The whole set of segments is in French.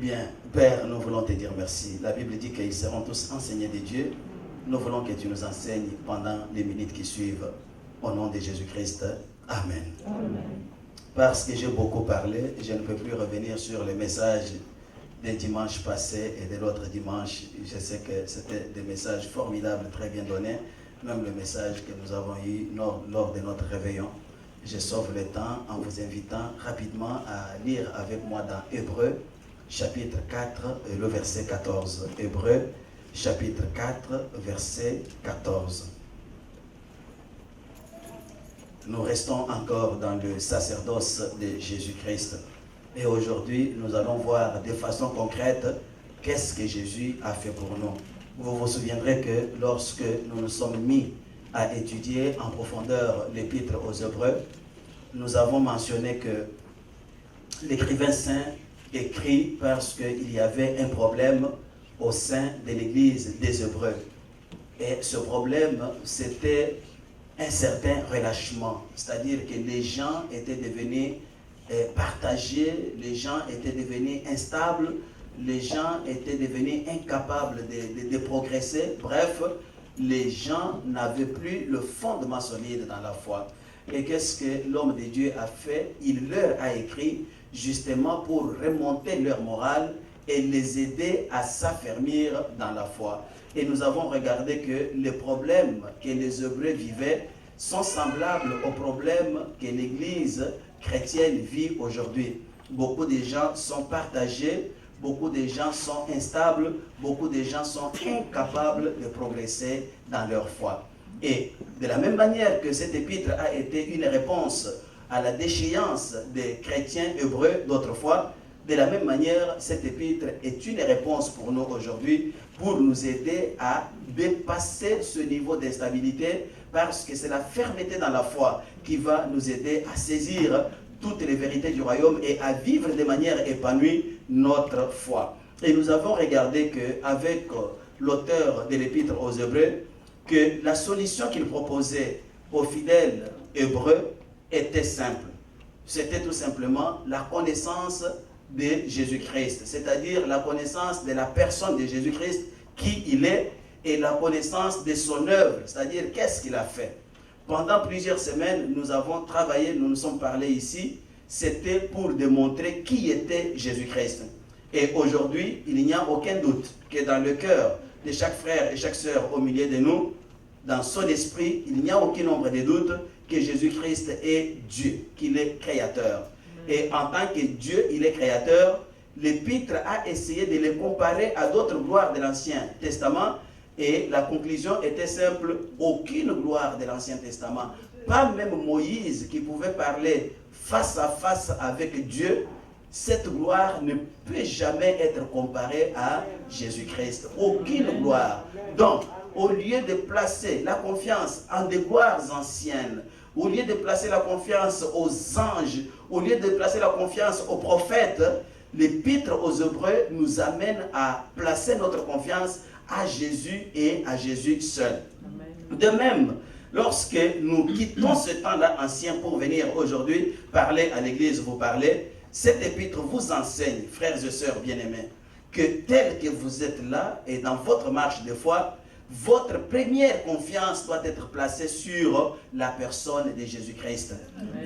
Bien, Père, nous voulons te dire merci. La Bible dit qu'ils seront tous enseignés de Dieu. Nous voulons que tu nous enseignes pendant les minutes qui suivent. Au nom de Jésus-Christ. Amen. Amen. Parce que j'ai beaucoup parlé, je ne peux plus revenir sur les messages des dimanches passés et de l'autre dimanche. Je sais que c'était des messages formidables, très bien donnés. Même le message que nous avons eu lors de notre réveillon. Je sauve le temps en vous invitant rapidement à lire avec moi dans Hébreux, chapitre 4, le verset 14. Hébreux, chapitre 4, verset 14. Nous restons encore dans le sacerdoce de Jésus-Christ. Et aujourd'hui, nous allons voir de façon concrète qu'est-ce que Jésus a fait pour nous. Vous vous souviendrez que lorsque nous nous sommes mis à étudier en profondeur l'épître aux Hébreux, nous avons mentionné que l'écrivain saint écrit parce qu'il y avait un problème au sein de l'église des Hébreux. Et ce problème, c'était un certain relâchement. C'est-à-dire que les gens étaient devenus partagés, les gens étaient devenus instables, les gens étaient devenus incapables de progresser. Bref, les gens n'avaient plus le fondement solide dans la foi. Et qu'est-ce que l'homme de Dieu a fait? Il leur a écrit justement pour remonter leur morale et les aider à s'affermir dans la foi. Et nous avons regardé que les problèmes que les Hébreux vivaient sont semblables aux problèmes que l'Église chrétienne vit aujourd'hui. Beaucoup de gens sont partagés, beaucoup de gens sont instables, beaucoup de gens sont incapables de progresser dans leur foi. Et de la même manière que cet épître a été une réponse à la déchéance des chrétiens hébreux d'autrefois, de la même manière, cet épître est une réponse pour nous aujourd'hui pour nous aider à dépasser ce niveau d'instabilité parce que c'est la fermeté dans la foi qui va nous aider à saisir toutes les vérités du royaume et à vivre de manière épanouie notre foi. Et nous avons regardé qu'avec l'auteur de l'épître aux Hébreux, que la solution qu'il proposait aux fidèles hébreux était simple. C'était tout simplement la connaissance de Jésus-Christ, c'est-à-dire la connaissance de la personne de Jésus-Christ, qui il est, et la connaissance de son œuvre, c'est-à-dire qu'est-ce qu'il a fait. Pendant plusieurs semaines, nous avons travaillé, nous nous sommes parlé ici, c'était pour démontrer qui était Jésus-Christ. Et aujourd'hui, il n'y a aucun doute que dans le cœur de chaque frère et chaque sœur au milieu de nous, dans son esprit, il n'y a aucun nombre de doutes que Jésus-Christ est Dieu, qu'il est créateur. Et en tant que Dieu, il est créateur, l'épître a essayé de le comparer à d'autres gloires de l'Ancien Testament. Et la conclusion était simple, aucune gloire de l'Ancien Testament, pas même Moïse qui pouvait parler face à face avec Dieu, cette gloire ne peut jamais être comparée à Jésus-Christ. Aucune gloire. Donc, au lieu de placer la confiance en des gloires anciennes, au lieu de placer la confiance aux anges, au lieu de placer la confiance aux prophètes, l'épître aux Hébreux nous amène à placer notre confiance à Jésus et à Jésus seul. Amen. De même, lorsque nous quittons ce temps-là ancien pour venir aujourd'hui parler à l'église, vous parler, cet épître vous enseigne, frères et sœurs bien-aimés, que tel que vous êtes là et dans votre marche de foi, votre première confiance doit être placée sur la personne de Jésus-Christ.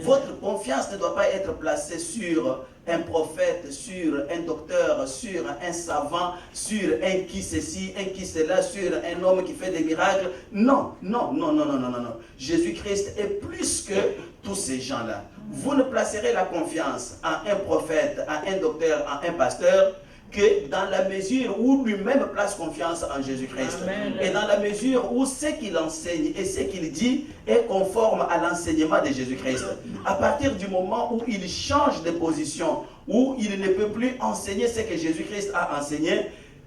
Votre confiance ne doit pas être placée sur un prophète, sur un docteur, sur un savant, sur un qui ceci, un qui cela, sur un homme qui fait des miracles. Non, non, non, non, non, non, non, non. Jésus-Christ est plus que tous ces gens-là. Vous ne placerez la confiance en un prophète, en un docteur, en un pasteur, que dans la mesure où lui-même place confiance en Jésus-Christ. Et dans la mesure où ce qu'il enseigne et ce qu'il dit est conforme à l'enseignement de Jésus-Christ. À partir du moment où il change de position, où il ne peut plus enseigner ce que Jésus-Christ a enseigné,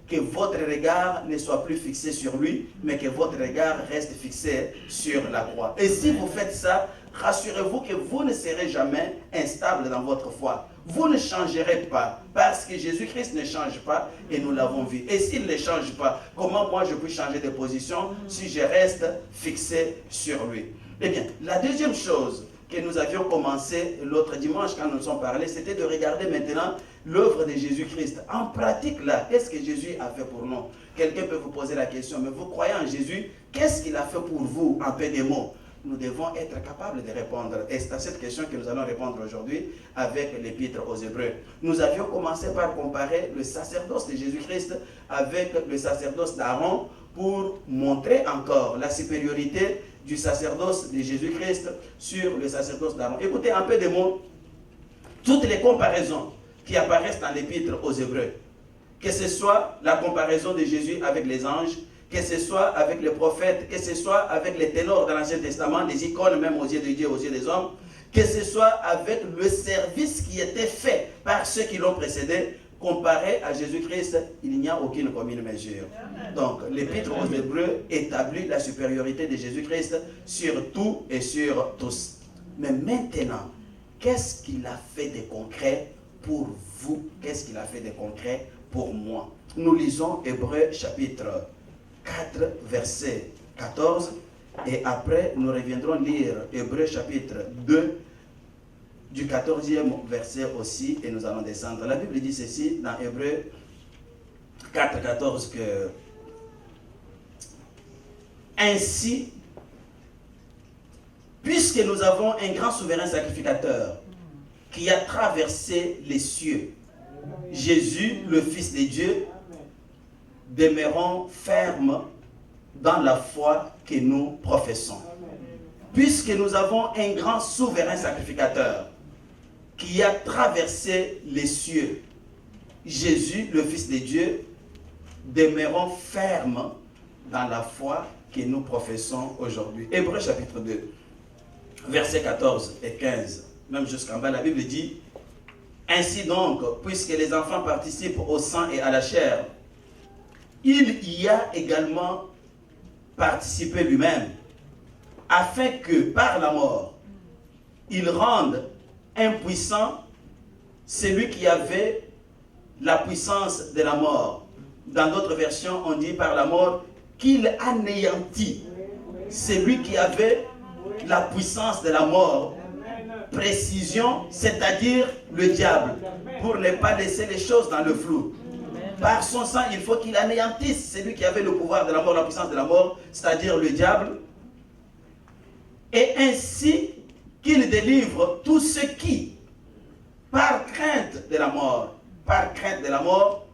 que votre regard ne soit plus fixé sur lui, mais que votre regard reste fixé sur la croix. Et si vous faites ça, rassurez-vous que vous ne serez jamais instable dans votre foi. Vous ne changerez pas, parce que Jésus-Christ ne change pas, et nous l'avons vu. Et s'il ne change pas, comment moi je peux changer de position si je reste fixé sur lui? Eh bien, la deuxième chose que nous avions commencé l'autre dimanche quand nous nous sommes parlé, c'était de regarder maintenant l'œuvre de Jésus-Christ. En pratique là, qu'est-ce que Jésus a fait pour nous? Quelqu'un peut vous poser la question, mais vous croyez en Jésus, qu'est-ce qu'il a fait pour vous en peu de mots? Nous devons être capables de répondre. Et c'est à cette question que nous allons répondre aujourd'hui avec l'épître aux Hébreux. Nous avions commencé par comparer le sacerdoce de Jésus-Christ avec le sacerdoce d'Aaron pour montrer encore la supériorité du sacerdoce de Jésus-Christ sur le sacerdoce d'Aaron. Écoutez un peu de mots. Toutes les comparaisons qui apparaissent dans l'épître aux Hébreux, que ce soit la comparaison de Jésus avec les anges, que ce soit avec les prophètes, que ce soit avec les ténors dans l'Ancien Testament, les icônes même aux yeux de Dieu, aux yeux des hommes, que ce soit avec le service qui était fait par ceux qui l'ont précédé, comparé à Jésus-Christ, il n'y a aucune commune mesure. Donc, l'épître aux Hébreux établit la supériorité de Jésus-Christ sur tout et sur tous. Mais maintenant, qu'est-ce qu'il a fait de concret pour vous? Qu'est-ce qu'il a fait de concret pour moi? Nous lisons Hébreux chapitre 4, verset 14, et après nous reviendrons lire Hébreux chapitre 2, du 14e verset aussi, et nous allons descendre. La Bible dit ceci dans Hébreux 4, 14, que ainsi, puisque nous avons un grand souverain sacrificateur qui a traversé les cieux, Jésus, le Fils de Dieu, demeurons fermes dans la foi que nous professons. Puisque nous avons un grand souverain sacrificateur qui a traversé les cieux, Jésus, le Fils de Dieu, demeurons fermes dans la foi que nous professons aujourd'hui. Hébreux chapitre 2, versets 14 et 15, même jusqu'en bas, la Bible dit: ainsi donc, puisque les enfants participent au sang et à la chair, il y a également participé lui-même, afin que par la mort, il rende impuissant celui qui avait la puissance de la mort. Dans d'autres versions, on dit par la mort qu'il anéantit celui qui avait la puissance de la mort. Précision, c'est-à-dire le diable, pour ne pas laisser les choses dans le flou. Par son sang, il faut qu'il anéantisse celui qui avait le pouvoir de la mort, la puissance de la mort, c'est-à-dire le diable, et ainsi qu'il délivre tous ceux qui, par crainte de la mort,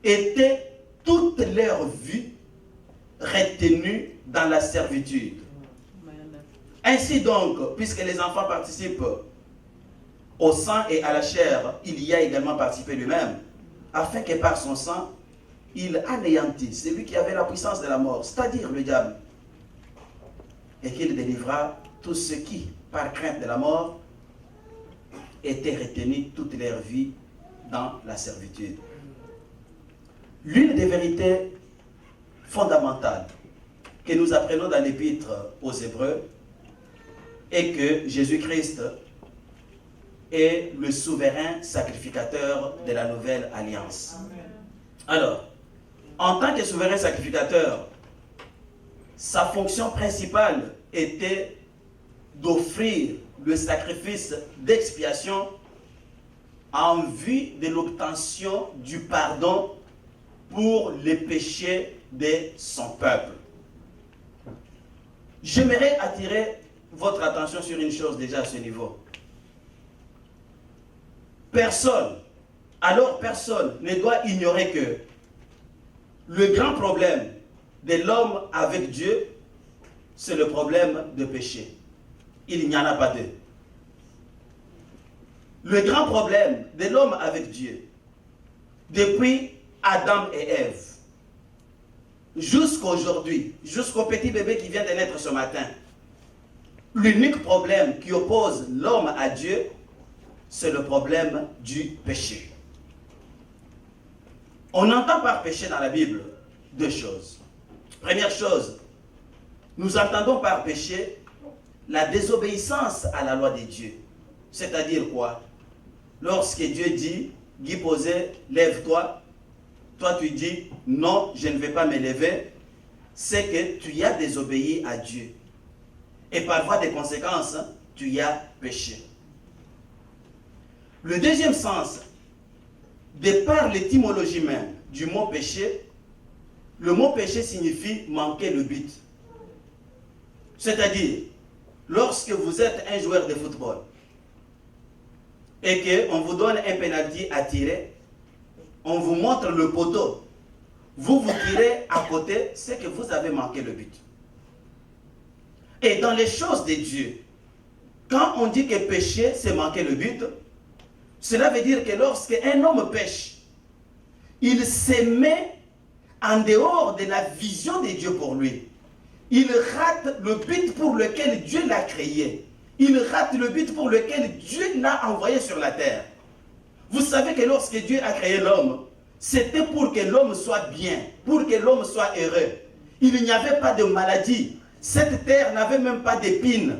étaient toute leur vie retenus dans la servitude. Ainsi donc, puisque les enfants participent au sang et à la chair, il y a également participé lui-même, afin que par son sang, il anéantisse celui qui avait la puissance de la mort, c'est-à-dire le diable, et qu'il délivra tous ceux qui, par crainte de la mort, étaient retenus toute leur vie dans la servitude. L'une des vérités fondamentales que nous apprenons dans l'épître aux Hébreux est que Jésus-Christ est le souverain sacrificateur de la nouvelle alliance. Alors, en tant que souverain sacrificateur, sa fonction principale était d'offrir le sacrifice d'expiation en vue de l'obtention du pardon pour les péchés de son peuple. J'aimerais attirer votre attention sur une chose déjà à ce niveau. Personne ne doit ignorer que le grand problème de l'homme avec Dieu, c'est le problème de péché. Il n'y en a pas deux. Le grand problème de l'homme avec Dieu, depuis Adam et Ève, jusqu'à aujourd'hui, jusqu'au petit bébé qui vient de naître ce matin, l'unique problème qui oppose l'homme à Dieu, c'est le problème du péché. On entend par péché dans la Bible deux choses. Première chose, nous entendons par péché la désobéissance à la loi de Dieu. C'est-à-dire quoi? Lorsque Dieu dit, Guy Posé, lève-toi, toi tu dis, non, je ne vais pas me lever, c'est que tu as désobéi à Dieu. Et par voie de conséquence, tu as péché. Le deuxième sens, de par l'étymologie même du mot péché, le mot péché signifie manquer le but. C'est-à-dire, lorsque vous êtes un joueur de football et qu'on vous donne un penalty à tirer, on vous montre le poteau, vous tirez à côté, c'est que vous avez manqué le but. Et dans les choses de Dieu, quand on dit que pécher, c'est manquer le but, cela veut dire que lorsqu'un homme pêche, il se met en dehors de la vision de Dieu pour lui. Il rate le but pour lequel Dieu l'a créé. Il rate le but pour lequel Dieu l'a envoyé sur la terre. Vous savez que lorsque Dieu a créé l'homme, c'était pour que l'homme soit bien, pour que l'homme soit heureux. Il n'y avait pas de maladie. Cette terre n'avait même pas d'épines.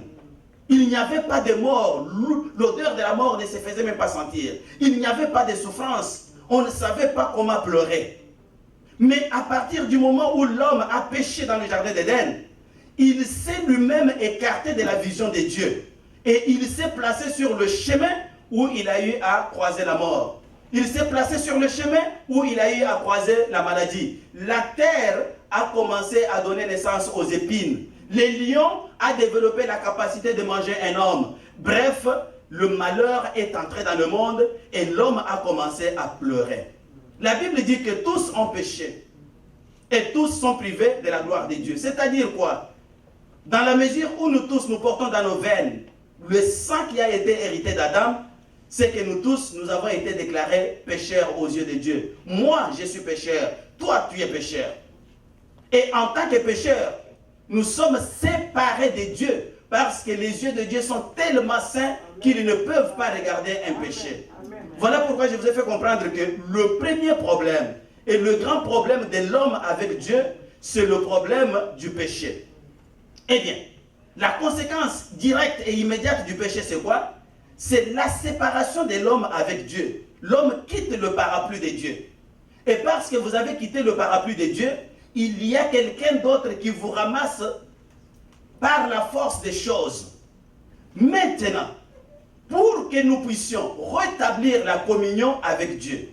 Il n'y avait pas de mort. L'odeur de la mort ne se faisait même pas sentir. Il n'y avait pas de souffrance. On ne savait pas comment pleurer. Mais à partir du moment où l'homme a péché dans le jardin d'Éden, il s'est lui-même écarté de la vision de Dieu. Et il s'est placé sur le chemin où il a eu à croiser la mort. Il s'est placé sur le chemin où il a eu à croiser la maladie. La terre a commencé à donner naissance aux épines. Les lions a développé la capacité de manger un homme. Bref, le malheur est entré dans le monde et l'homme a commencé à pleurer. La Bible dit que tous ont péché et tous sont privés de la gloire de Dieu. C'est-à-dire quoi? Dans la mesure où nous tous nous portons dans nos veines le sang qui a été hérité d'Adam, c'est que nous tous, nous avons été déclarés pécheurs aux yeux de Dieu. Moi, je suis pécheur. Toi, tu es pécheur. Et en tant que pécheur, nous sommes séparés de Dieu parce que les yeux de Dieu sont tellement saints qu'ils ne peuvent pas regarder un péché. Voilà pourquoi je vous ai fait comprendre que le premier problème et le grand problème de l'homme avec Dieu, c'est le problème du péché. Eh bien, la conséquence directe et immédiate du péché, c'est quoi? C'est la séparation de l'homme avec Dieu. L'homme quitte le parapluie de Dieu. Et parce que vous avez quitté le parapluie de Dieu, il y a quelqu'un d'autre qui vous ramasse par la force des choses. Maintenant, pour que nous puissions rétablir la communion avec Dieu,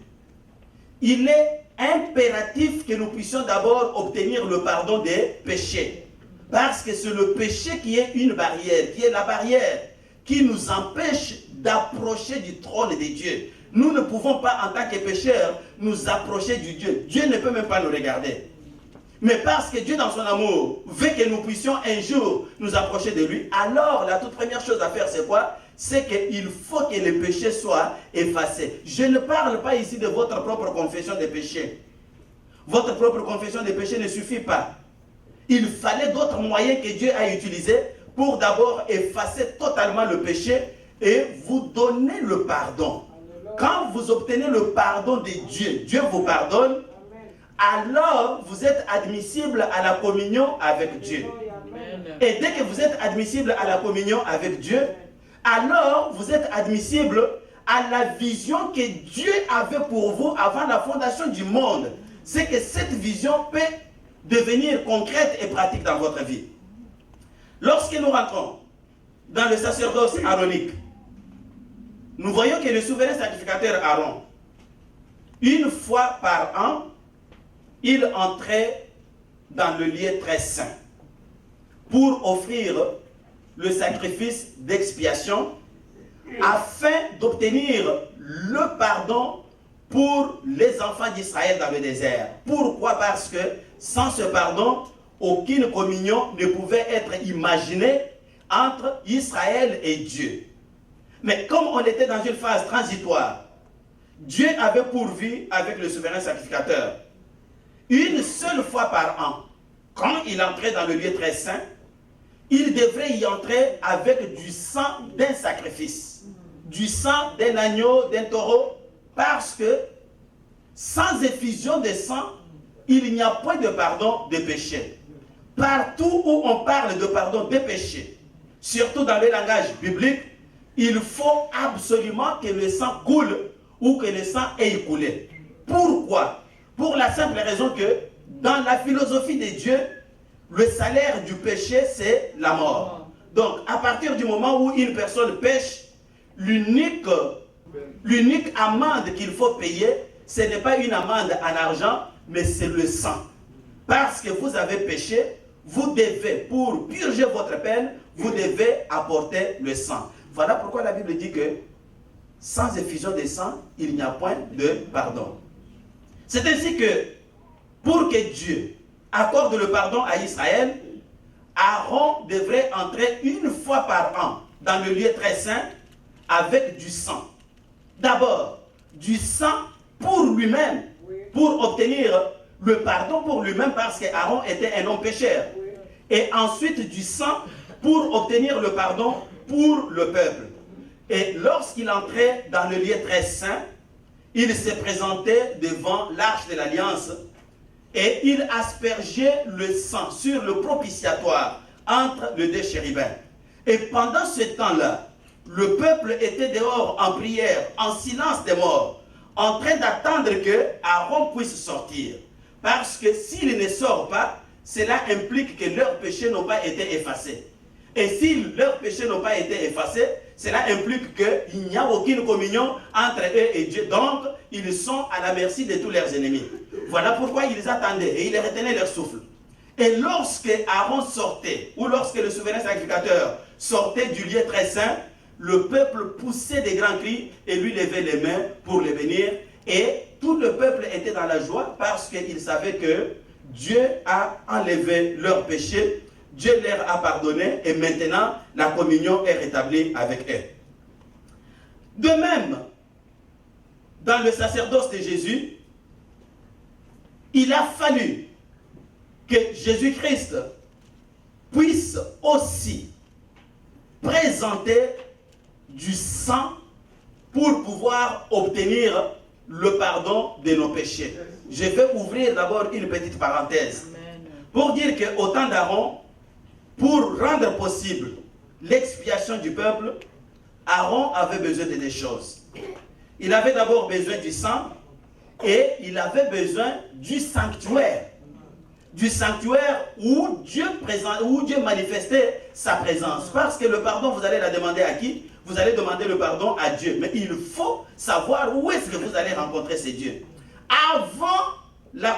il est impératif que nous puissions d'abord obtenir le pardon des péchés. Parce que c'est le péché qui est une barrière, qui est la barrière qui nous empêche d'approcher du trône de Dieu. Nous ne pouvons pas, en tant que pécheurs, nous approcher du Dieu. Dieu ne peut même pas nous regarder. Mais parce que Dieu, dans son amour, veut que nous puissions un jour nous approcher de lui, alors la toute première chose à faire, c'est quoi? C'est qu'il faut que les péchés soient effacés. Je ne parle pas ici de votre propre confession des péchés. Votre propre confession des péchés ne suffit pas. Il fallait d'autres moyens que Dieu a utilisés pour d'abord effacer totalement le péché et vous donner le pardon. Quand vous obtenez le pardon de Dieu, Dieu vous pardonne, alors vous êtes admissible à la communion avec Dieu. Et dès que vous êtes admissible à la communion avec Dieu, alors vous êtes admissible à la vision que Dieu avait pour vous avant la fondation du monde. C'est que cette vision peut devenir concrète et pratique dans votre vie. Lorsque nous rentrons dans le sacerdoce aronique, nous voyons que le souverain sacrificateur Aaron, une fois par an, il entrait dans le lieu très saint pour offrir le sacrifice d'expiation afin d'obtenir le pardon pour les enfants d'Israël dans le désert. Pourquoi? Parce que sans ce pardon, aucune communion ne pouvait être imaginée entre Israël et Dieu. Mais comme on était dans une phase transitoire, Dieu avait pourvu avec le souverain sacrificateur une seule fois par an. Quand il entrait dans le lieu très saint, il devrait y entrer avec du sang d'un sacrifice, du sang d'un agneau, d'un taureau, parce que sans effusion de sang, il n'y a point de pardon des péchés. Partout où on parle de pardon des péchés, surtout dans le langage biblique, il faut absolument que le sang coule ou que le sang ait coulé. Pourquoi? Pour la simple raison que dans la philosophie de Dieu, le salaire du péché, c'est la mort. Donc, à partir du moment où une personne pêche, l'unique amende qu'il faut payer, ce n'est pas une amende en argent, mais c'est le sang. Parce que vous avez péché, vous devez, pour purger votre peine, vous devez apporter le sang. Voilà pourquoi la Bible dit que sans effusion de sang, il n'y a point de pardon. C'est ainsi que, pour que Dieu accorde le pardon à Israël, Aaron devrait entrer une fois par an dans le lieu très saint avec du sang. D'abord, du sang pour lui-même, pour obtenir le pardon pour lui-même parce qu'Aaron était un homme pécheur. Et ensuite du sang pour obtenir le pardon pour le peuple. Et lorsqu'il entrait dans le lieu très saint, il se présentait devant l'arche de l'Alliance et il aspergeait le sang sur le propitiatoire entre les deux chérubins. Et pendant ce temps-là, le peuple était dehors en prière, en silence des morts, en train d'attendre que Aaron puisse sortir. Parce que s'il ne sort pas, cela implique que leurs péchés n'ont pas été effacés. Et si leurs péchés n'ont pas été effacés, cela implique qu'il n'y a aucune communion entre eux et Dieu. Donc, ils sont à la merci de tous leurs ennemis. Voilà pourquoi ils attendaient et ils retenaient leur souffle. Et lorsque Aaron sortait, ou lorsque le souverain sacrificateur sortait du lieu très saint, le peuple poussait des grands cris et lui levait les mains pour le bénir. Et tout le peuple était dans la joie parce qu'il savait que Dieu a enlevé leurs péchés, Dieu leur a pardonné et maintenant la communion est rétablie avec eux. De même, dans le sacerdoce de Jésus, il a fallu que Jésus-Christ puisse aussi présenter du sang pour pouvoir obtenir le pardon de nos péchés. Je vais ouvrir d'abord une petite parenthèse pour dire qu'au temps d'Aaron, pour rendre possible l'expiation du peuple, Aaron avait besoin de deux choses. Il avait d'abord besoin du sang et il avait besoin du sanctuaire. Du sanctuaire où Dieu manifestait sa présence. Parce que le pardon, vous allez la demander à qui? Vous allez demander le pardon à Dieu. Mais il faut savoir où est-ce que vous allez rencontrer ces dieux. Avant la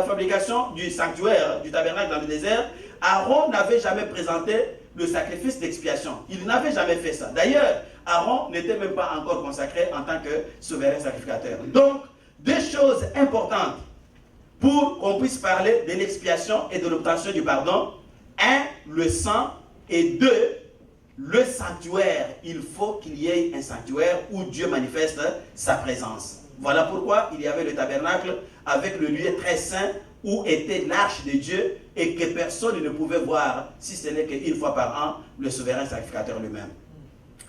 fabrication du sanctuaire, du tabernacle dans le désert, Aaron n'avait jamais présenté le sacrifice d'expiation. Il n'avait jamais fait ça. D'ailleurs, Aaron n'était même pas encore consacré en tant que souverain sacrificateur. Donc, deux choses importantes pour qu'on puisse parler de l'expiation et de l'obtention du pardon. Un, le sang, et deux, le sanctuaire. Il faut qu'il y ait un sanctuaire où Dieu manifeste sa présence. Voilà pourquoi il y avait le tabernacle avec le lieu très saint où était l'arche de Dieu et que personne ne pouvait voir, si ce n'est qu'une fois par an, le souverain sacrificateur lui-même.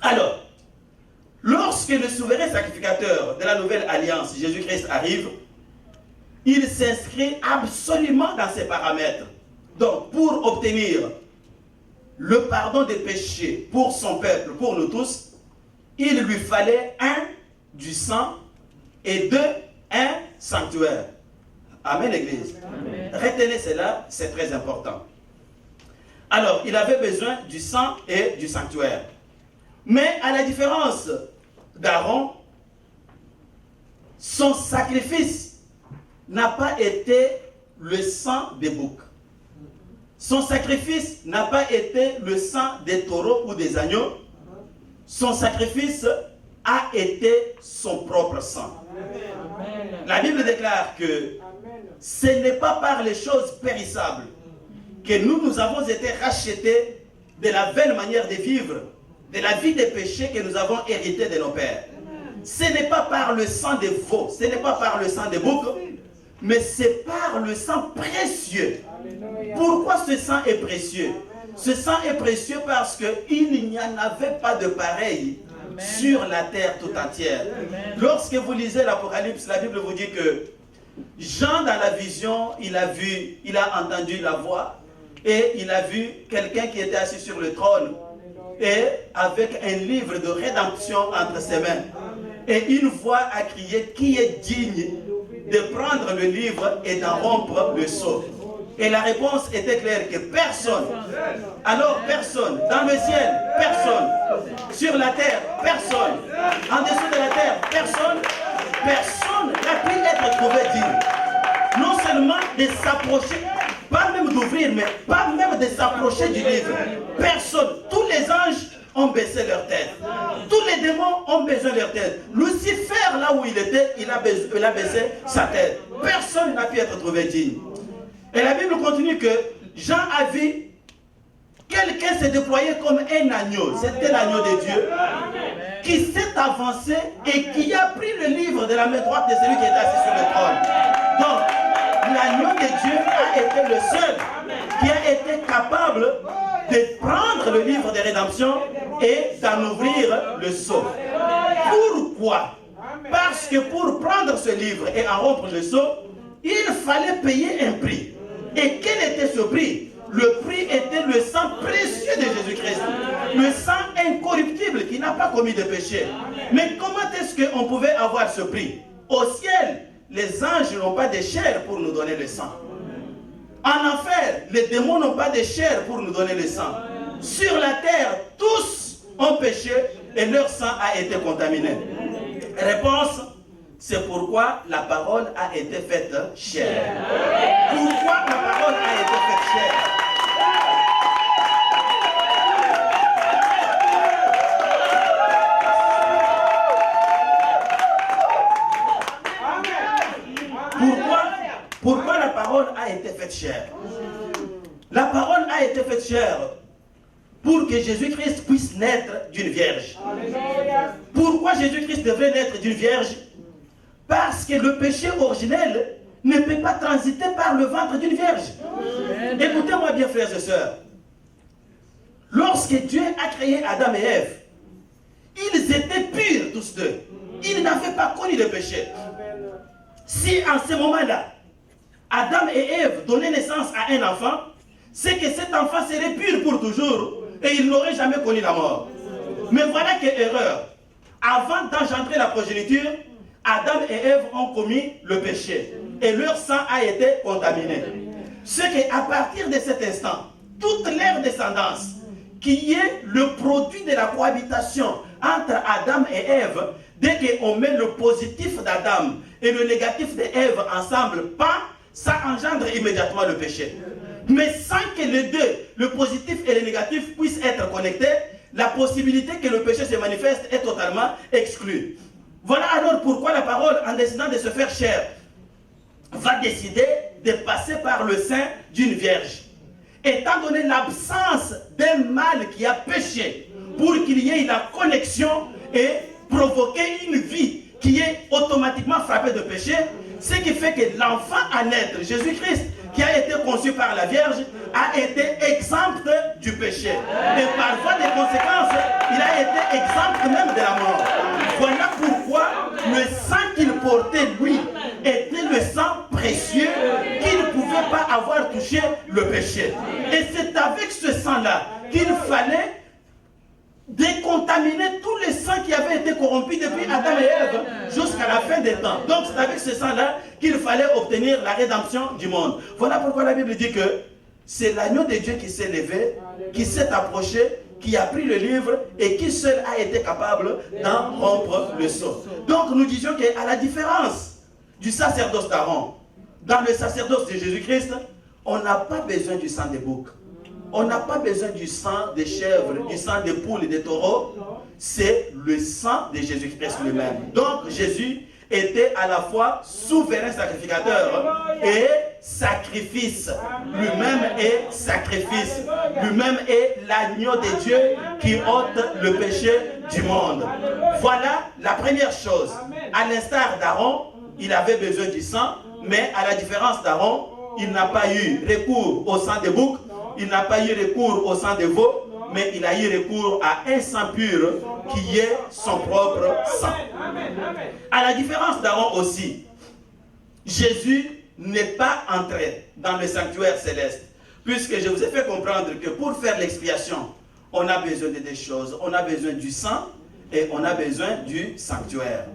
Alors, lorsque le souverain sacrificateur de la nouvelle alliance, Jésus-Christ, arrive, il s'inscrit absolument dans ses paramètres. Donc, pour obtenir le pardon des péchés pour son peuple, pour nous tous, il lui fallait un, du sang, et deux, un sanctuaire. Amen, Église. Amen. Retenez cela, c'est très important. Alors, il avait besoin du sang et du sanctuaire. Mais à la différence d'Aaron, son sacrifice n'a pas été le sang des boucs. Son sacrifice n'a pas été le sang des taureaux ou des agneaux. Son sacrifice a été son propre sang. Amen. La Bible déclare que ce n'est pas par les choses périssables que nous avons été rachetés de la vaine manière de vivre, de la vie des péchés que nous avons hérité de nos pères. Ce n'est pas par le sang des veaux, ce n'est pas par le sang des boucs, mais c'est par le sang précieux. Pourquoi ce sang est précieux? Ce sang est précieux parce qu'il n'y en avait pas de pareil sur la terre tout entière. Lorsque vous lisez l'Apocalypse, la Bible vous dit que Jean, dans la vision, il a entendu la voix et il a vu quelqu'un qui était assis sur le trône et avec un livre de rédemption entre ses mains. Et une voix a crié: qui est digne de prendre le livre et d'en rompre le sceau? Et la réponse était claire que personne. Alors personne. Dans le ciel, personne. Sur la terre, personne. En dessous de la terre, personne. Personne n'a pu être trouvé digne. Non seulement de s'approcher, pas même d'ouvrir, mais pas même de s'approcher du livre. Personne. Tous les anges ont baissé leur tête. Tous les démons ont baissé leur tête. Lucifer, là où il était, il a baissé sa tête. Personne n'a pu être trouvé digne. Et la Bible continue que Jean a vu quelqu'un se déployer comme un agneau. C'était l'agneau de Dieu qui s'est avancé et qui a pris le livre de la main droite de celui qui était assis sur le trône. Donc, l'agneau de Dieu a été le seul qui a été capable de prendre le livre de rédemption et d'en ouvrir le sceau. Pourquoi? Parce que pour prendre ce livre et en rompre le sceau, il fallait payer un prix. Et quel était ce prix? Le prix était le sang précieux de Jésus-Christ. Le sang incorruptible qui n'a pas commis de péché. Mais comment est-ce qu'on pouvait avoir ce prix? Au ciel, les anges n'ont pas de chair pour nous donner le sang. En enfer, les démons n'ont pas de chair pour nous donner le sang. Sur la terre, tous ont péché et leur sang a été contaminé. Réponse, c'est pourquoi la parole a été faite chair. Pourquoi la parole a été faite chair? Pourquoi la parole a été faite chair? La parole a été faite chair pour que Jésus-Christ puisse naître d'une vierge. Pourquoi Jésus-Christ devrait naître d'une vierge? Parce que le péché originel ne peut pas transiter par le ventre d'une vierge. Écoutez-moi bien, frères et sœurs. Lorsque Dieu a créé Adam et Ève, ils étaient purs tous deux. Ils n'avaient pas connu le péché. Si en ce moment-là, Adam et Ève donnaient naissance à un enfant, c'est que cet enfant serait pur pour toujours et il n'aurait jamais connu la mort. Mais voilà quelle erreur. Avant d'engendrer la progéniture, Adam et Ève ont commis le péché et leur sang a été contaminé. Ce qu'à partir de cet instant, toute leur descendance, qui est le produit de la cohabitation entre Adam et Ève, dès qu'on met le positif d'Adam et le négatif d'Ève ensemble, ça engendre immédiatement le péché. Mais sans que les deux, le positif et le négatif, puissent être connectés, la possibilité que le péché se manifeste est totalement exclue. Voilà alors pourquoi la parole, en décidant de se faire chair, va décider de passer par le sein d'une vierge. Étant donné l'absence d'un mâle qui a péché, pour qu'il y ait la connexion et provoquer une vie qui est automatiquement frappée de péché, ce qui fait que l'enfant à naître, Jésus-Christ, qui a été conçu par la Vierge, a été exempt du péché. Et par voie de conséquence, il a été exempt même de la mort. Voilà pourquoi le sang qu'il portait, lui, était le sang précieux qui ne pouvait pas avoir touché le péché. Et c'est avec ce sang-là qu'il fallait décontaminer tous les sangs qui avaient été corrompus depuis Adam et Ève jusqu'à la fin des temps. Donc c'est avec ce sang-là qu'il fallait obtenir la rédemption du monde. Voilà pourquoi la Bible dit que c'est l'agneau de Dieu qui s'est levé, qui s'est approché, qui a pris le livre et qui seul a été capable d'en rompre le sceau. Donc nous disions qu'à la différence du sacerdoce d'Aaron, dans le sacerdoce de Jésus-Christ, on n'a pas besoin du sang des boucs. On n'a pas besoin du sang des chèvres, du sang des poules et des taureaux. C'est le sang de Jésus-Christ lui-même. Donc Jésus était à la fois souverain sacrificateur et sacrifice. Lui-même est sacrifice. Lui-même est l'agneau de Dieu qui ôte le péché du monde. Voilà la première chose. À l'instar d'Aaron, il avait besoin du sang, mais à la différence d'Aaron, il n'a pas eu recours au sang des boucs. Il n'a pas eu recours au sang de veau, mais il a eu recours à un sang pur qui est son propre sang. À la différence d'Aaron aussi, Jésus n'est pas entré dans le sanctuaire céleste, puisque je vous ai fait comprendre que pour faire l'expiation, on a besoin de deux choses. On a besoin du sang et on a besoin du sanctuaire.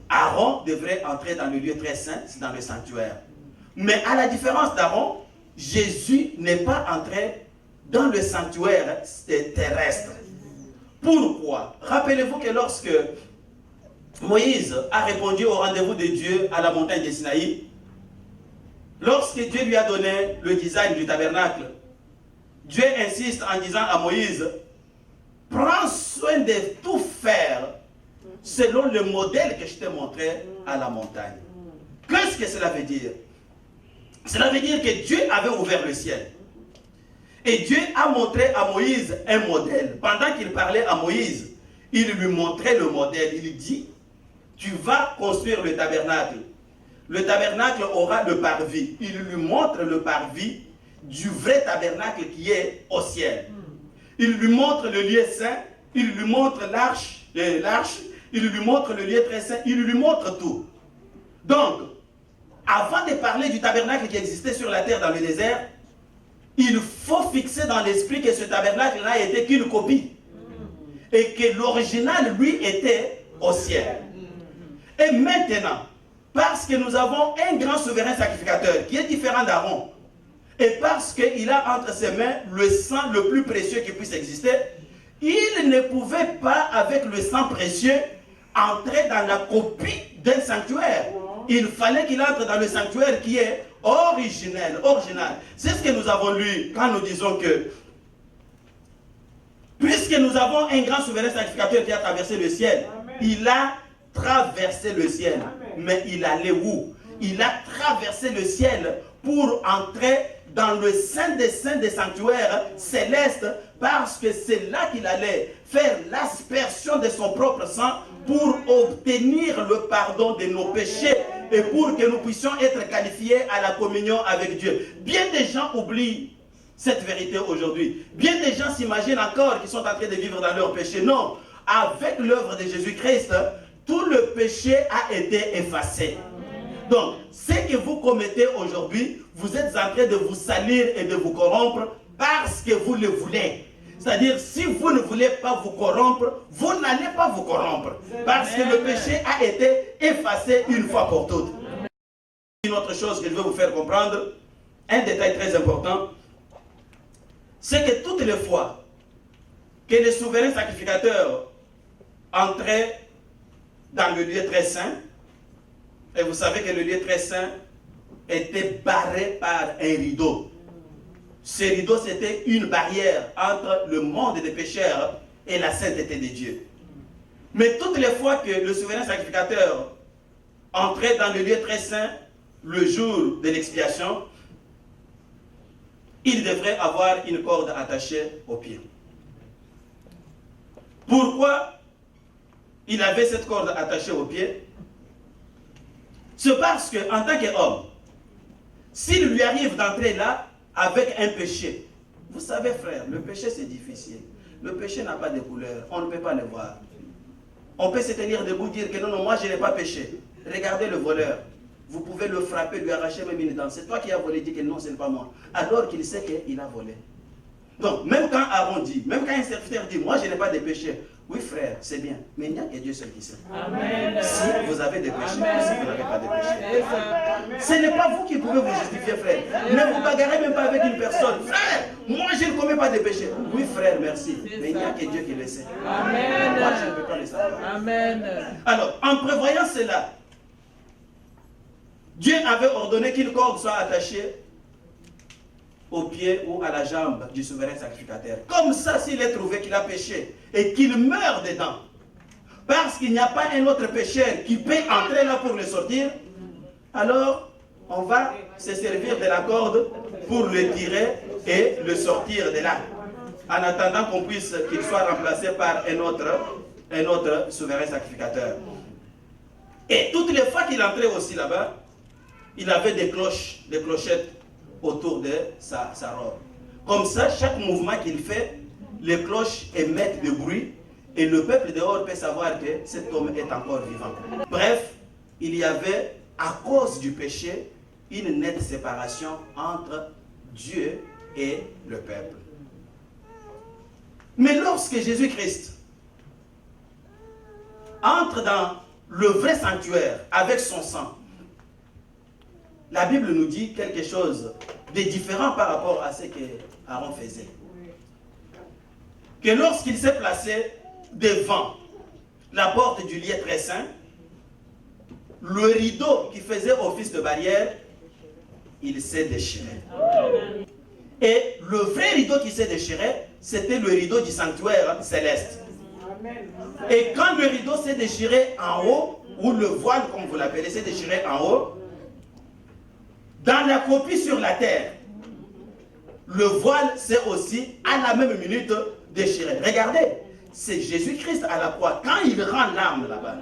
Aaron devrait entrer dans le lieu très saint, c'est dans le sanctuaire. Mais à la différence d'Aaron, Jésus n'est pas entré dans le sanctuaire terrestre. Pourquoi? Rappelez-vous que lorsque Moïse a répondu au rendez-vous de Dieu à la montagne de Sinaï, lorsque Dieu lui a donné le design du tabernacle, Dieu insiste en disant à Moïse, prends soin de tout faire selon le modèle que je t'ai montré à la montagne. Qu'est-ce que cela veut dire? Cela veut dire que Dieu avait ouvert le ciel. Et Dieu a montré à Moïse un modèle. Pendant qu'il parlait à Moïse, il lui montrait le modèle. Il dit, tu vas construire le tabernacle. Le tabernacle aura le parvis. Il lui montre le parvis du vrai tabernacle qui est au ciel. Il lui montre le lieu saint, il lui montre l'arche, il lui montre le lieu très saint, il lui montre tout. Donc, avant de parler du tabernacle qui existait sur la terre dans le désert, il faut fixer dans l'esprit que ce tabernacle n'a été qu'une copie. Et que l'original, lui, était au ciel. Et maintenant, parce que nous avons un grand souverain sacrificateur qui est différent d'Aaron, et parce qu'il a entre ses mains le sang le plus précieux qui puisse exister, il ne pouvait pas, avec le sang précieux, entrer dans la copie d'un sanctuaire. Il fallait qu'il entre dans le sanctuaire qui est original. C'est ce que nous avons lu quand nous disons que, puisque nous avons un grand souverain sacrificateur qui a traversé le ciel, il a traversé le ciel. Mais il allait où? Il a traversé le ciel pour entrer dans le sein des sanctuaires célestes, parce que c'est là qu'il allait faire l'aspersion de son propre sang pour obtenir le pardon de nos péchés et pour que nous puissions être qualifiés à la communion avec Dieu. Bien des gens oublient cette vérité aujourd'hui. Bien des gens s'imaginent encore qu'ils sont en train de vivre dans leur péché. Non, avec l'œuvre de Jésus-Christ, tout le péché a été effacé. Donc, ce que vous commettez aujourd'hui, vous êtes en train de vous salir et de vous corrompre parce que vous le voulez. C'est-à-dire, si vous ne voulez pas vous corrompre, vous n'allez pas vous corrompre. Parce que le péché a été effacé une fois pour toutes. Une autre chose que je veux vous faire comprendre, un détail très important, c'est que toutes les fois que le souverain sacrificateur entrait dans le lieu très saint, et vous savez que le lieu très saint était barré par un rideau. Ce rideau, c'était une barrière entre le monde des pécheurs et la sainteté de Dieu. Mais toutes les fois que le souverain sacrificateur entrait dans le lieu très saint, le jour de l'expiation, il devrait avoir une corde attachée au pied. Pourquoi il avait cette corde attachée au pied? C'est parce qu'en tant qu'homme, s'il lui arrive d'entrer là avec un péché, vous savez frère, le péché c'est difficile. Le péché n'a pas de couleur, on ne peut pas le voir. On peut se tenir debout et dire que non, moi je n'ai pas péché. Regardez le voleur, vous pouvez le frapper, lui arracher même une dent. C'est toi qui as volé, dit que non, ce n'est pas moi. Alors qu'il sait qu'il a volé. Donc, même quand Aaron dit, même quand un serviteur dit, moi je n'ai pas de péché, oui frère, c'est bien, mais il n'y a que Dieu seul qui sait. Amen. Si vous avez des péchés, si vous n'avez pas de péchés, ce n'est pas vous qui pouvez vous justifier, frère. Ne vous bagarrez même pas avec une personne. Frère, moi je ne commets pas de péchés. Oui frère, merci, mais il n'y a que Dieu qui le sait. Amen. Moi je ne peux pas le savoir. Amen. Alors, en prévoyant cela, Dieu avait ordonné qu'une corde soit attachée au pied ou à la jambe du souverain sacrificateur. Comme ça, s'il est trouvé qu'il a péché et qu'il meurt dedans, parce qu'il n'y a pas un autre pécheur qui peut entrer là pour le sortir, alors on va se servir de la corde pour le tirer et le sortir de là, en attendant qu'on puisse qu'il soit remplacé par un autre souverain sacrificateur. Et toutes les fois qu'il entrait aussi là-bas, il avait des cloches, des clochettes autour de sa robe. Comme ça, chaque mouvement qu'il fait, les cloches émettent du bruit et le peuple dehors peut savoir que cet homme est encore vivant. Bref, il y avait, à cause du péché, une nette séparation entre Dieu et le peuple. Mais lorsque Jésus-Christ entre dans le vrai sanctuaire avec son sang, la Bible nous dit quelque chose de différent par rapport à ce que Aaron faisait. Que lorsqu'il s'est placé devant la porte du lieu très saint, le rideau qui faisait office de barrière, il s'est déchiré. Et le vrai rideau qui s'est déchiré, c'était le rideau du sanctuaire céleste. Et quand le rideau s'est déchiré en haut, ou le voile, comme vous l'appelez, s'est déchiré en haut, dans la copie sur la terre, le voile s'est aussi, à la même minute, déchiré. Regardez, c'est Jésus-Christ à la croix. Quand il rend l'âme là-bas,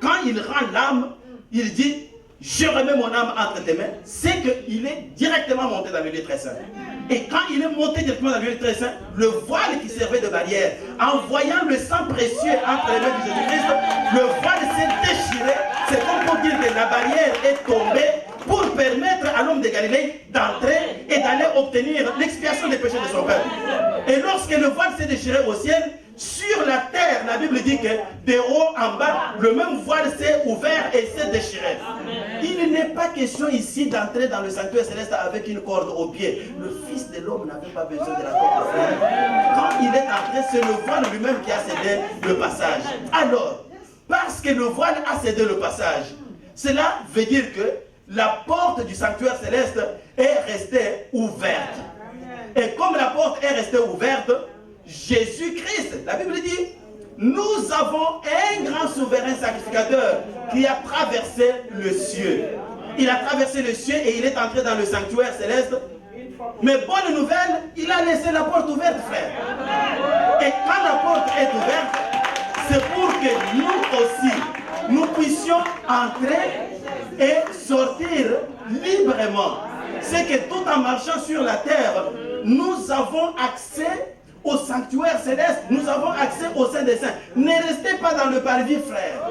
quand il rend l'âme, il dit, je remets mon âme entre tes mains, c'est qu'il est directement monté dans le lieu très saint. Et quand il est monté directement dans le lieu très saint, le voile qui servait de barrière, en voyant le sang précieux entre les mains de Jésus-Christ, le voile s'est déchiré. C'est comme pour dire que la barrière est tombée pour permettre à l'homme de Galilée d'entrer et d'aller obtenir l'expiation des péchés de son peuple. Et lorsque le voile s'est déchiré au ciel, sur la terre, la Bible dit que de haut en bas, le même voile s'est ouvert et s'est déchiré. Il n'est pas question ici d'entrer dans le sanctuaire céleste avec une corde au pied. Le Fils de l'homme n'avait pas besoin de la corde au pied. Quand il est entré, c'est le voile lui-même qui a cédé le passage. Alors, parce que le voile a cédé le passage, cela veut dire que la porte du sanctuaire céleste est restée ouverte. Et comme la porte est restée ouverte, Jésus-Christ, la Bible dit, nous avons un grand souverain sacrificateur qui a traversé le ciel. Il a traversé le ciel et il est entré dans le sanctuaire céleste. Mais bonne nouvelle, il a laissé la porte ouverte, frère. Et quand la porte est ouverte, c'est pour que nous aussi, nous puissions entrer et sortir librement. C'est que tout en marchant sur la terre, nous avons accès au sanctuaire céleste, nous avons accès au Saint des Saints. Ne restez pas dans le parvis, frère.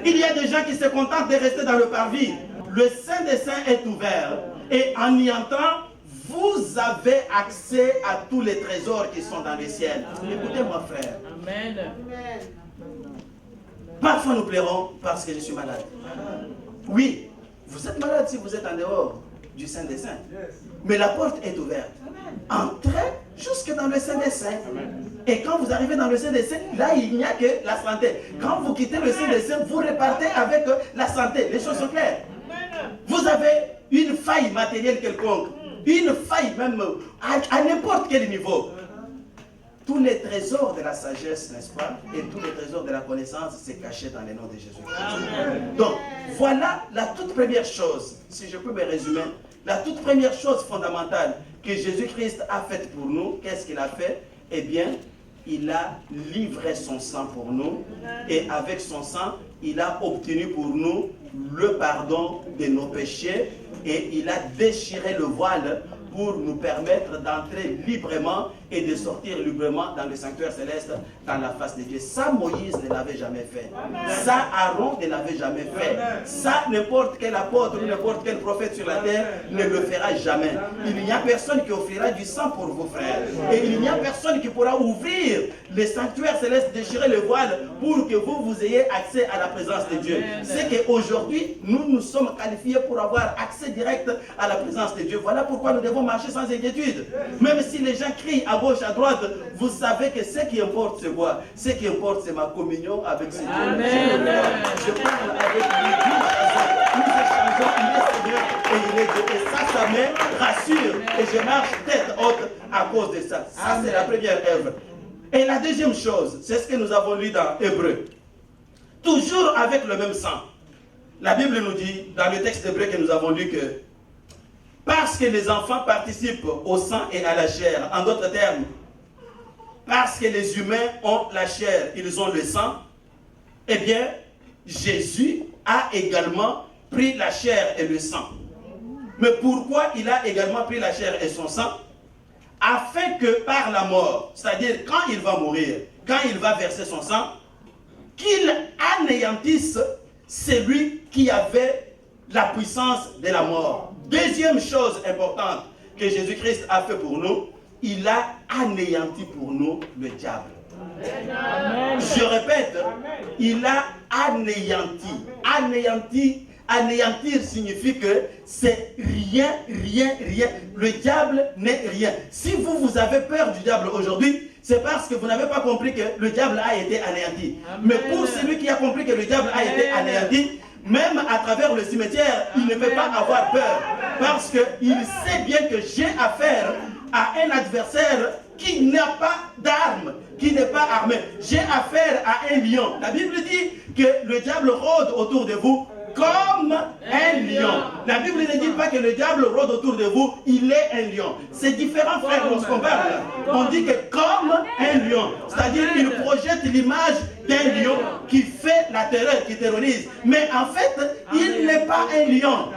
Il y a des gens qui se contentent de rester dans le parvis. Le Saint des Saints est ouvert. Et en y entrant, vous avez accès à tous les trésors qui sont dans le ciel. Écoutez-moi, frère. Amen. Parfois nous pleurons parce que je suis malade. Oui, vous êtes malade si vous êtes en dehors du Saint des Saints. Mais la porte est ouverte. Entrez jusque dans le Saint des Saints. Et quand vous arrivez dans le Saint des Saints, là il n'y a que la santé. Quand vous quittez le Saint des Saints, vous repartez avec la santé. Les choses sont claires. Vous avez une faille matérielle quelconque, une faille même à n'importe quel niveau. Tous les trésors de la sagesse, n'est-ce pas, et tous les trésors de la connaissance, c'est caché dans le nom de Jésus-Christ. Donc, voilà la toute première chose, si je peux me résumer, la toute première chose fondamentale que Jésus-Christ a faite pour nous. Qu'est-ce qu'il a fait? Eh bien, il a livré son sang pour nous, et avec son sang, il a obtenu pour nous le pardon de nos péchés, et il a déchiré le voile pour nous permettre d'entrer librement et de sortir librement dans le sanctuaire céleste, dans la face de Dieu. Ça, Moïse ne l'avait jamais fait. Ça, Aaron ne l'avait jamais fait. Ça, n'importe quel apôtre ou n'importe quel prophète sur la terre ne le fera jamais. Il n'y a personne qui offrira du sang pour vos frères. Et il n'y a personne qui pourra ouvrir le sanctuaire céleste, déchirer le voile pour que vous ayez accès à la présence de Dieu. C'est qu'aujourd'hui, nous sommes qualifiés pour avoir accès direct à la présence de Dieu. Voilà pourquoi nous devons marcher sans inquiétude. Même si les gens crient à gauche, à droite, vous savez que ce qui importe, c'est quoi? Ce qui importe, c'est ma communion avec ce Dieu. Je parle avec lui, nous échangeons, il est Seigneur et il est Dieu. Et ça me rassure. Et je marche tête haute à cause de ça. Ça, c'est la première œuvre. Et la deuxième chose, c'est ce que nous avons lu dans Hébreu. Toujours avec le même sang. La Bible nous dit, dans le texte hébreu que nous avons lu, que parce que les enfants participent au sang et à la chair, en d'autres termes, parce que les humains ont la chair, ils ont le sang, eh bien, Jésus a également pris la chair et le sang. Mais pourquoi il a également pris la chair et son sang? Afin que par la mort, c'est-à-dire quand il va mourir, quand il va verser son sang, qu'il anéantisse celui qui avait la puissance de la mort. Deuxième chose importante que Jésus-Christ a fait pour nous, il a anéanti pour nous le diable. Amen. Je répète, il a anéanti. Anéantir signifie que c'est rien, rien, rien. Le diable n'est rien. Si vous avez peur du diable aujourd'hui, c'est parce que vous n'avez pas compris que le diable a été anéanti. Amen. Mais pour celui qui a compris que le diable a été anéanti, même à travers le cimetière, il ne peut pas avoir peur. Parce qu'il sait bien que j'ai affaire à un adversaire qui n'a pas d'armes, qui n'est pas armé. J'ai affaire à un lion. La Bible dit que le diable rôde autour de vous comme un lion. La Bible ne dit pas que le diable rôde autour de vous, il est un lion. C'est différent, frère, lorsqu'on parle. On dit que comme un lion. C'est-à-dire qu'il projette l'image d'un lion qui fait la terreur, qui terrorise. Mais en fait, il n'est pas un lion.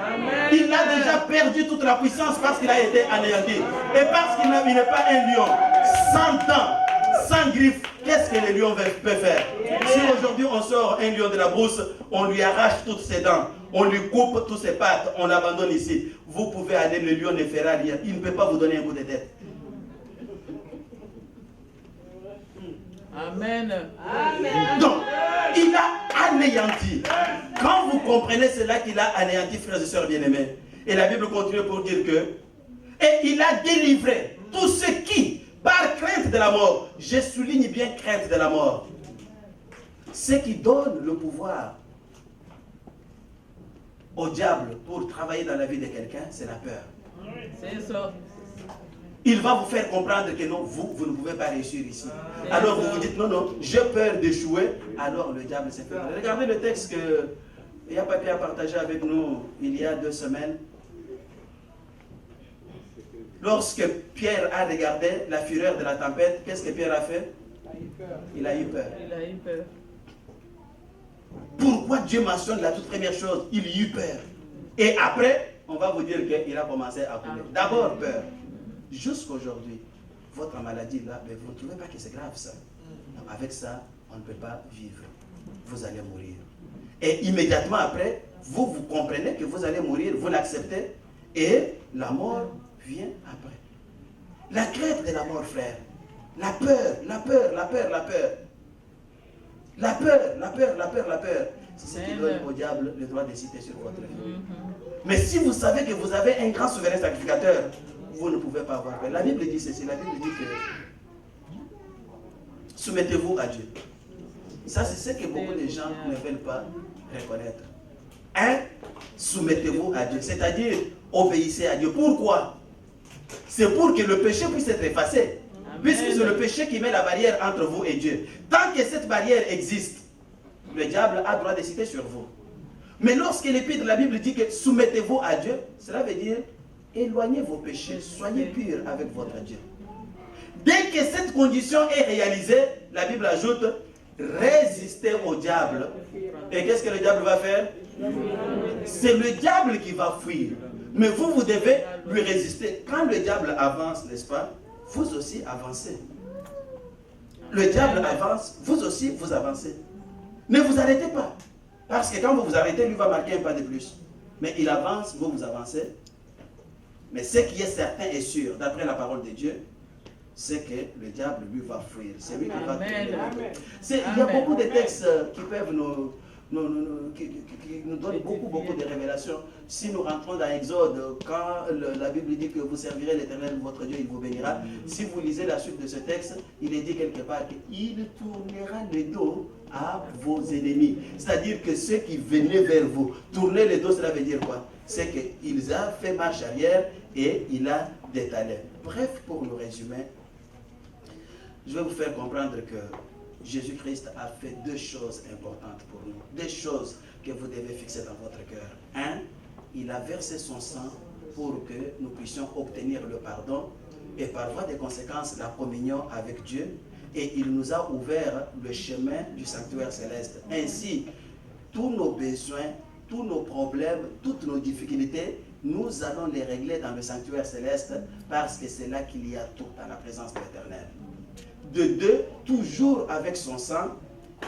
Il a déjà perdu toute la puissance parce qu'il a été anéanti. Et parce qu'il n'est pas un lion, 100 ans, sans griffes, qu'est-ce que le lion peut faire? Si aujourd'hui on sort un lion de la brousse, on lui arrache toutes ses dents, on lui coupe toutes ses pattes, on l'abandonne ici. Vous pouvez aller, le lion ne fera rien. Il ne peut pas vous donner un coup de tête. Amen. Donc, il a anéanti. Quand vous comprenez cela qu'il a anéanti, frères et sœurs bien-aimés, et la Bible continue pour dire que, et il a délivré tous ceux qui, par crainte de la mort, je souligne bien crainte de la mort, ce qui donne le pouvoir au diable pour travailler dans la vie de quelqu'un, c'est la peur. C'est ça. Il va vous faire comprendre que non, vous ne pouvez pas réussir ici. Alors vous vous dites, non, j'ai peur d'échouer. Alors le diable s'est fait. Regardez le texte que Papi a partagé avec nous il y a 2 semaines. Lorsque Pierre a regardé la fureur de la tempête, qu'est-ce que Pierre a fait? Il a eu peur. Il a eu peur. Pourquoi Dieu mentionne la toute première chose? Il y eut peur. Et après, on va vous dire qu'il a commencé à couler. D'abord peur. Jusqu'aujourd'hui, votre maladie là, mais vous ne trouvez pas que c'est grave ça? Non, avec ça, on ne peut pas vivre. Vous allez mourir. Et immédiatement après, vous comprenez que vous allez mourir, vous l'acceptez, et la mort vient après. La crainte de la mort, frère. La peur, la peur, la peur, la peur. La peur, la peur, la peur, la peur. C'est ce qui donne au diable le droit de citer sur votre vie. Mais si vous savez que vous avez un grand souverain sacrificateur, vous ne pouvez pas avoir peur. La Bible dit ceci, la Bible dit que soumettez-vous à Dieu. Ça, c'est ce que beaucoup de gens ne veulent pas reconnaître. Soumettez-vous à Dieu, c'est-à-dire obéissez à Dieu. Pourquoi? C'est pour que le péché puisse être effacé. Puisque c'est le péché qui met la barrière entre vous et Dieu. Tant que cette barrière existe, le diable a droit de citer sur vous. Mais lorsque l'épître de la Bible dit que soumettez-vous à Dieu, cela veut dire éloignez vos péchés, soyez purs avec votre Dieu. Dès que cette condition est réalisée, la Bible ajoute, résistez au diable. Et qu'est-ce que le diable va faire? C'est le diable qui va fuir. Mais vous devez lui résister. Quand le diable avance, n'est-ce pas? Vous aussi avancez. Le diable avance, vous aussi vous avancez. Ne vous arrêtez pas. Parce que quand vous vous arrêtez, lui va marquer un pas de plus. Mais il avance, vous avancez. Mais ce qui est certain et sûr, d'après la parole de Dieu, c'est que le diable, lui, va fuir. C'est lui qui va tourner. Il y a beaucoup de textes qui peuvent qui nous donnent beaucoup de révélations. Si nous rentrons dans Exode, quand la Bible dit que vous servirez l'Éternel, votre Dieu, il vous bénira. Si vous lisez la suite de ce texte, il est dit quelque part qu'il tournera le dos à vos ennemis. C'est-à-dire que ceux qui venaient vers vous, tourner le dos, cela veut dire quoi? C'est qu'il a fait marche arrière et il a détalé. Bref, pour le résumer, je vais vous faire comprendre que Jésus-Christ a fait 2 choses importantes pour nous. 2 choses que vous devez fixer dans votre cœur. 1, il a versé son sang pour que nous puissions obtenir le pardon et par voie de conséquence la communion avec Dieu. Et il nous a ouvert le chemin du sanctuaire céleste. Ainsi, tous nos besoins, tous nos problèmes, toutes nos difficultés, nous allons les régler dans le sanctuaire céleste parce que c'est là qu'il y a tout dans la présence de l'Éternel. De 2, toujours avec son sang,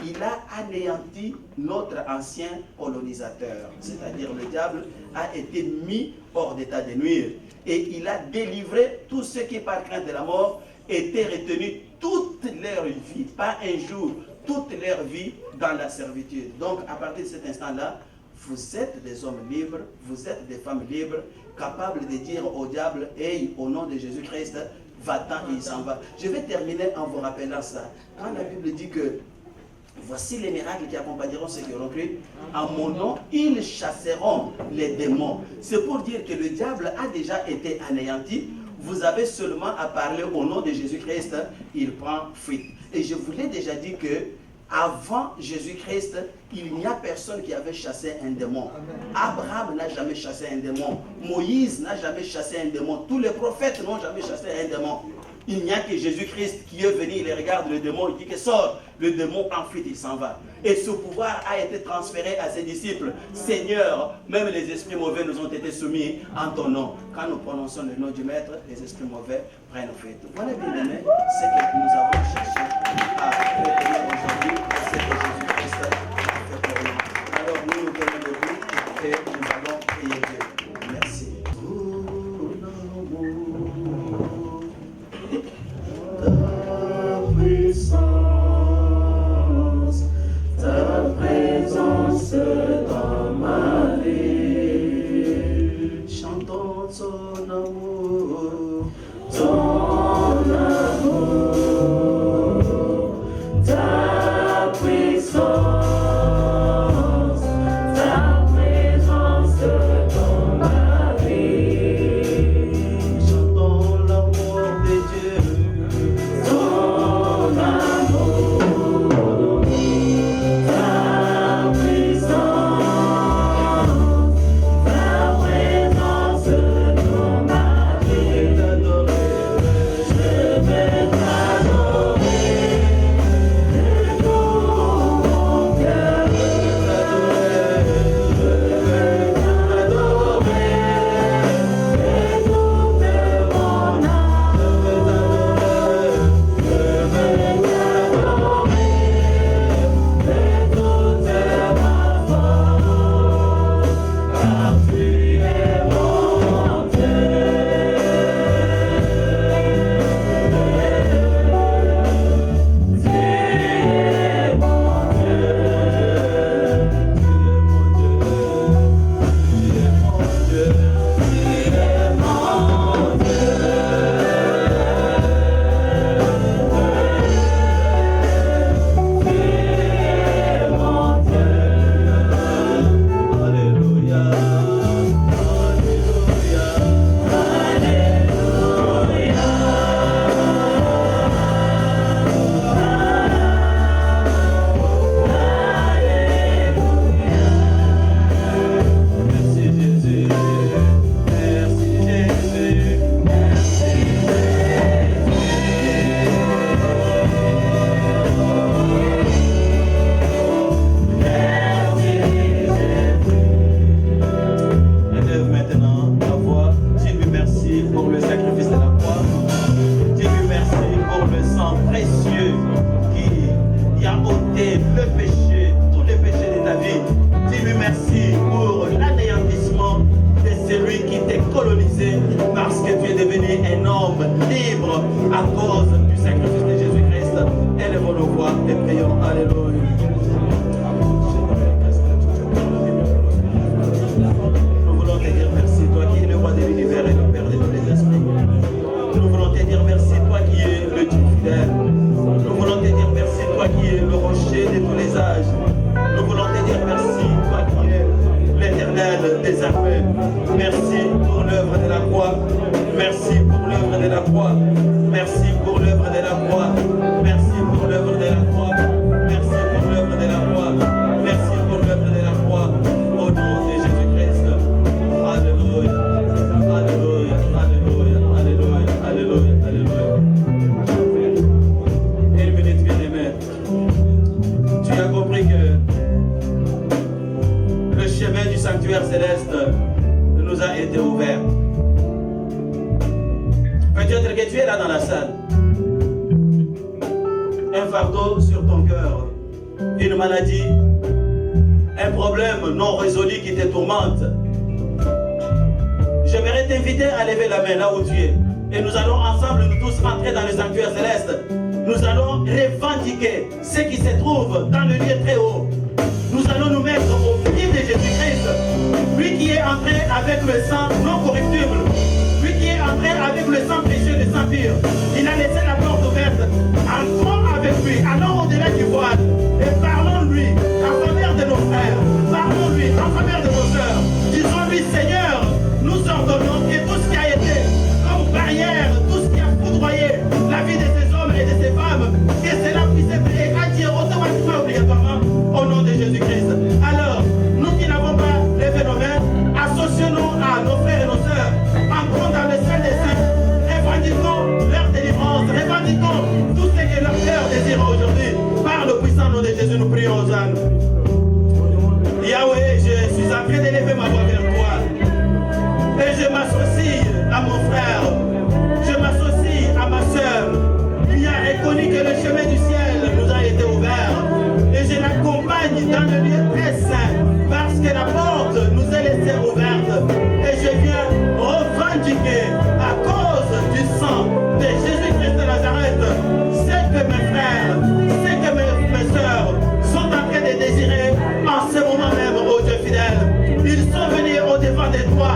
il a anéanti notre ancien colonisateur. C'est-à-dire le diable a été mis hors d'état de nuire. Et il a délivré tous ceux qui, par crainte de la mort, étaient retenus toute leur vie, pas un jour, toute leur vie dans la servitude. Donc, à partir de cet instant-là, vous êtes des hommes libres, vous êtes des femmes libres, capables de dire au diable, hey, au nom de Jésus-Christ, va-t'en et il s'en va. Je vais terminer en vous rappelant ça. Quand la Bible dit que voici les miracles qui accompagneront ceux qui auront cru, en mon nom, ils chasseront les démons. C'est pour dire que le diable a déjà été anéanti. Vous avez seulement à parler au nom de Jésus-Christ, il prend fuite. Et je vous l'ai déjà dit que avant Jésus-Christ, il n'y a personne qui avait chassé un démon. Abraham n'a jamais chassé un démon. Moïse n'a jamais chassé un démon. Tous les prophètes n'ont jamais chassé un démon. Il n'y a que Jésus-Christ qui est venu, il regarde le démon, il dit que sort. Le démon prend fuite, il s'en va. Et ce pouvoir a été transféré à ses disciples. Seigneur, même les esprits mauvais nous ont été soumis en ton nom. Quand nous prononçons le nom du Maître, les esprits mauvais prennent fuite. Voilà, bien aimé, ce que nous avons cherché à retenir aujourd'hui, c'est que Jésus-Christ a fait pour nous. Alors nous nous tenons debout et nous allons prier Dieu. Merci. Ta présence dans ma vie. Chantons ton amour, ta puissance, ta présence dans ma vie. chantons l'amour de Dieu, Ton amour, ta puissance, ta présence dans ma vie. Je vais t'adorer de tout mon cœur. Je vais t'adorer de toute mon âme. Je vais t'adorer de toute ma force, car tu es mon Dieu. Tu es mon Alléluia, Alléluia. Merci Jésus, merci Jésus, merci Élève maintenant ta voix, dis-lui merci pour le sacrifice de la croix. Dis-lui merci pour le sang précieux qui a ôté le péché, tous les péchés de ta vie. Dis-lui merci pour l'anéantissement de celui qui t'est colonisé parce que tu es devenu un homme libre à cause du sacrifice de Jésus-Christ. Élevons nos voix et prions. Alléluia. Nous voulons te dire merci, toi qui es le roi de l'univers et le Père de tous les esprits. Nous voulons te dire merci, toi qui es le Dieu fidèle. Nous voulons te dire merci, toi qui es le rocher de tous les âges. Nous voulons te dire merci, toi qui es l'éternel des armées. Merci pour l'œuvre de la croix. Merci pour l'œuvre de la croix. Merci pour l'œuvre de la croix. Merci pour l'œuvre de la croix. Merci pour l'œuvre de la croix. Merci pour l'œuvre de la croix. Au nom de Jésus-Christ. Alléluia. Alléluia. Alléluia. Alléluia. Alléluia. Alléluia. Une minute, bien-aimé. Tu as compris que le chemin du sanctuaire céleste nous a été ouvert. Peut-être que tu es là dans la salle. Un fardeau sur ton cœur, une maladie, un problème non résolu qui te tourmente. J'aimerais t'inviter à lever la main là où tu es. Et nous allons ensemble, nous tous, rentrer dans le sanctuaire céleste. Nous allons revendiquer ce qui se trouve dans le lieu très haut. Nous allons nous mettre au pied de Jésus-Christ. avec le sang non corruptible. Lui qui est entré avec le sang précieux de sang pur. Il a laissé la porte ouverte. Entrons avec lui, allons au-delà du voile et parlons-lui en faveur de nos frères. Parlons-lui en faveur de nos sœurs. Disons-lui, Seigneur, nous ordonnons que tout ce qui a été comme barrière, tout ce qui a foudroyé la vie de ces hommes et de ces femmes, que cela puisse être éradiqué automatiquement, obligatoirement, au nom de Jésus-Christ. Alors, nous qui n'avons pas levé nos mains, associons-nous à nos frères et nos sœurs, entrons dans le sein des saints, revendiquons leur délivrance, revendiquons tout ce que leur cœur désire aujourd'hui. Par le puissant nom de Jésus, nous prions aux âmes. Yahweh, je suis en train d'élever ma voix vers toi. Et je m'associe à mon frère. Je m'associe à ma sœur qui a reconnu que le chemin du ciel nous a été ouvert. Et je l'accompagne dans le lieu très saint parce que la porte nous est laissée ouverte. Et je viens revendiquer à cause du sang de Jésus-Christ de Nazareth ce que mes frères, ce que mes sœurs sont en train de désirer en ce moment même, ô Dieu fidèle. Ils sont venus au devant de toi,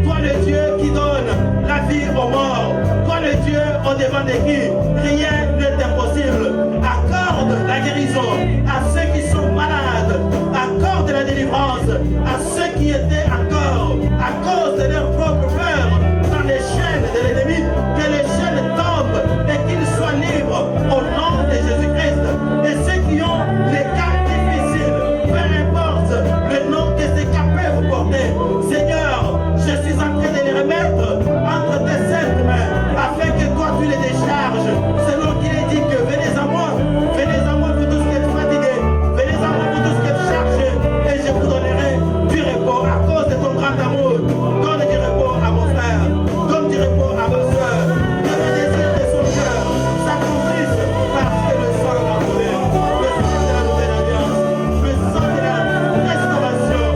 toi le Dieu qui donne la vie aux morts, toi le Dieu au devant de qui rien n'est impossible. Accorde la guérison à ceux qui sont malades, accorde la délivrance à ceux qui étaient encore à cause de leur propre peur dans les chaînes de l'ennemi, que les chaînes tombent et qu'ils soient libres au nom de Jésus-Christ. Et ceux qui ont les cas difficiles, peu importe le nom que ces cas peuvent porter, Seigneur, je suis en train de les remettre entre tes saintes mains, afin que toi tu les décharges, selon qu'il est dit que venez à moi pour tout ce qui est fatigué, venez à moi pour tout ce qui est chargé, et je vous donnerai du repos à cause de ton grand amour. Donne du repos à mon frère, donne du repos à ma soeur, que le désir de son cœur s'accomplisse parce que le sang l'a donné, le sang de la nouvelle alliance, le sang de la restauration.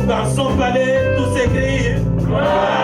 Dans son palais, tout s'écrit.